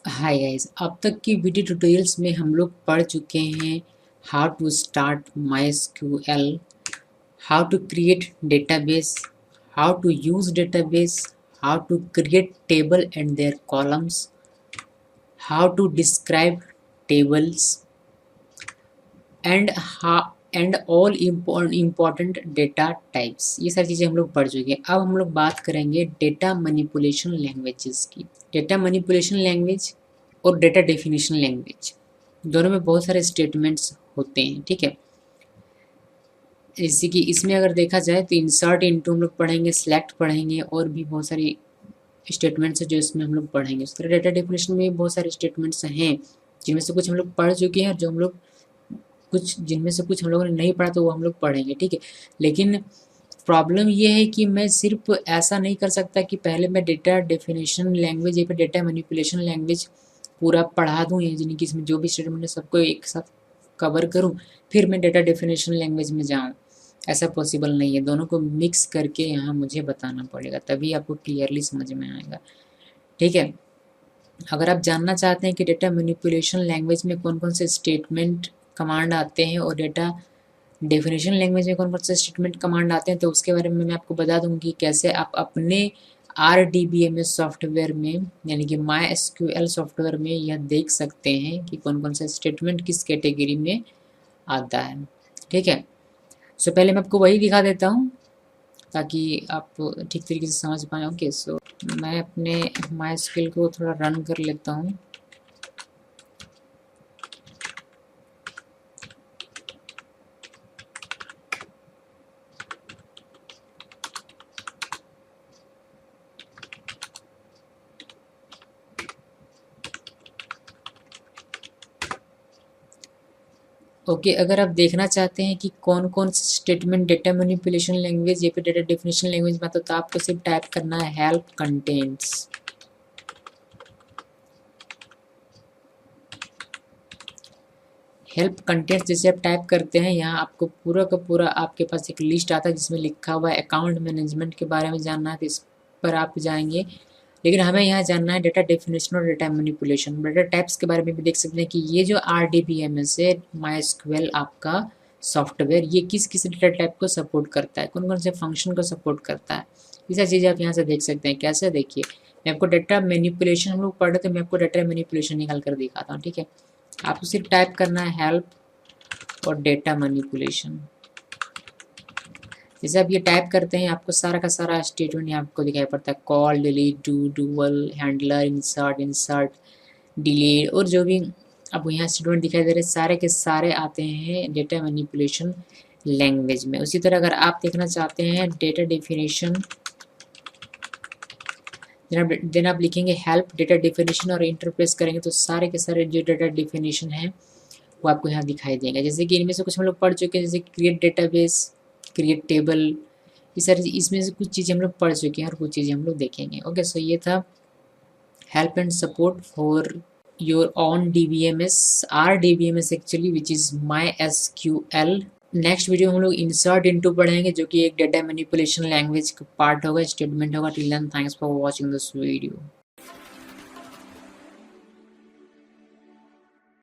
Hi guys, अब तक की वीडियो ट्यूटोरियल्स में हम लोग पढ़ चुके हैं how to start MySQL, how to create database, how to use database, how to create table and their columns, how to describe tables and and all important data types. ये सारी चीज़ें हम लोग पढ़ चुके हैं। अब हम लोग बात करेंगे डेटा मैनिपुलेशन लैंग्वेजेस की। डेटा मैनिपुलेशन लैंग्वेज और डेटा डेफिनेशन लैंग्वेज दोनों में बहुत सारे स्टेटमेंट्स होते हैं, ठीक है। जैसे कि इसमें अगर देखा जाए तो इंसर्ट इनटू हम लोग पढ़ेंगे, सिलेक्ट पढ़ेंगे और भी बहुत सारी स्टेटमेंट्स हैं जो इसमें हम लोग पढ़ेंगे। उस तरह डेटा डेफिनेशन में बहुत सारे स्टेटमेंट्स हैं जिनमें से कुछ हम लोग पढ़ चुके हैं और जो हम लोग जिनमें से कुछ हम लोगों ने नहीं पढ़ा तो वो हम लोग पढ़ेंगे, ठीक है। लेकिन प्रॉब्लम ये है कि मैं सिर्फ ऐसा नहीं कर सकता कि पहले मैं डेटा डेफिनेशन लैंग्वेज या फिर डेटा मैनिपुलेशन लैंग्वेज पूरा पढ़ा दूँ, यानी कि इसमें जो भी स्टेटमेंट है सबको एक साथ कवर करूँ, फिर मैं डेटा डेफिनेशन लैंग्वेज में जाऊँ। ऐसा पॉसिबल नहीं है, दोनों को मिक्स करके यहाँ मुझे बताना पड़ेगा, तभी आपको क्लियरली समझ में आएगा, ठीक है। अगर आप जानना चाहते हैं कि डेटा मैनिपुलेशन लैंग्वेज में कौन कौन से स्टेटमेंट कमांड आते हैं और डेटा डेफिनेशन लैंग्वेज में कौन कौन से स्टेटमेंट कमांड आते हैं, तो उसके बारे में मैं आपको बता दूंगी कैसे आप अपने RDBMS सॉफ्टवेयर में यानी कि MySQL सॉफ्टवेयर में यह देख सकते हैं कि कौन कौन सा स्टेटमेंट किस कैटेगरी में आता है, ठीक है। सो पहले मैं आपको वही दिखा देता हूँ ताकि आप ठीक तरीके से समझ पाए। ओके, सो मैं अपने MySQL को थोड़ा रन कर लेता हूँ। ओके, अगर आप देखना चाहते हैं कि कौन कौन सा स्टेटमेंट डेटा मैनिपुलेशन लैंग्वेज या फिर डेटा डेफिनेशन लैंग्वेज में आता है, तो आपको सिर्फ टाइप करना है हेल्प कंटेंट्स। हेल्प कंटेंट्स जैसे आप टाइप करते हैं, यहाँ आपको पूरा का पूरा आपके पास एक लिस्ट आता है जिसमें लिखा हुआ है अकाउंट मैनेजमेंट के बारे में जानना है तो इस पर आप जाएंगे। लेकिन हमें यहाँ जानना है डेटा डेफिनेशन और डेटा मैनिपुलेशन। डेटा टाइप्स के बारे में भी देख सकते हैं कि ये जो RDBMS है MySQL आपका सॉफ्टवेयर, ये किस किस डेटा टाइप को सपोर्ट करता है, कौन कौन से फंक्शन को सपोर्ट करता है, ये सारी चीज़ें आप यहाँ से देख सकते हैं। कैसे देखिए, मैं आपको डेटा मैनिपुलेशन हम लोग पढ़ रहे थे, मैं आपको डेटा मैनिपुलेशन निकाल कर दिखाता हूँ, ठीक है। आपको सिर्फ टाइप करना है हेल्प और डेटा मैनिपुलेशन। जैसे आप ये टाइप करते हैं आपको सारा का सारा स्टेटमेंट यहाँ आपको दिखाई पड़ता है, call, delete, do, dual, handler, insert, delete और जो भी आपको यहाँ स्टेटमेंट दिखाई दे रहे हैं सारे के सारे आते हैं डेटा मैनिपुलेशन लैंग्वेज में। उसी तरह अगर आप देखना चाहते हैं डेटा डेफिनेशन, देन आप लिखेंगे हेल्प डेटा डेफिनेशन और इंटरप्रेस करेंगे तो सारे के सारे जो डेटा डेफिनेशन है वो आपको यहाँ दिखाई देंगे। जैसे कि इनमें से कुछ हम लोग पढ़ चुके हैं, जैसे क्रिएट डेटाबेस, क्रिएट टेबल, ये सारी इसमें से कुछ चीज़ें हम लोग पढ़ चुके हैं और कुछ चीज़ें हम लोग देखेंगे। ओके, सो ये था help and support for your on DBMS, RDBMS actually which is MySQL। Next video में हम लोग इंसर्ट इनटू पढ़ेंगे जो कि एक डेटा मैनिपुलेशन लैंग्वेज का पार्ट होगा, स्टेटमेंट होगा। Till then thanks for watching this video.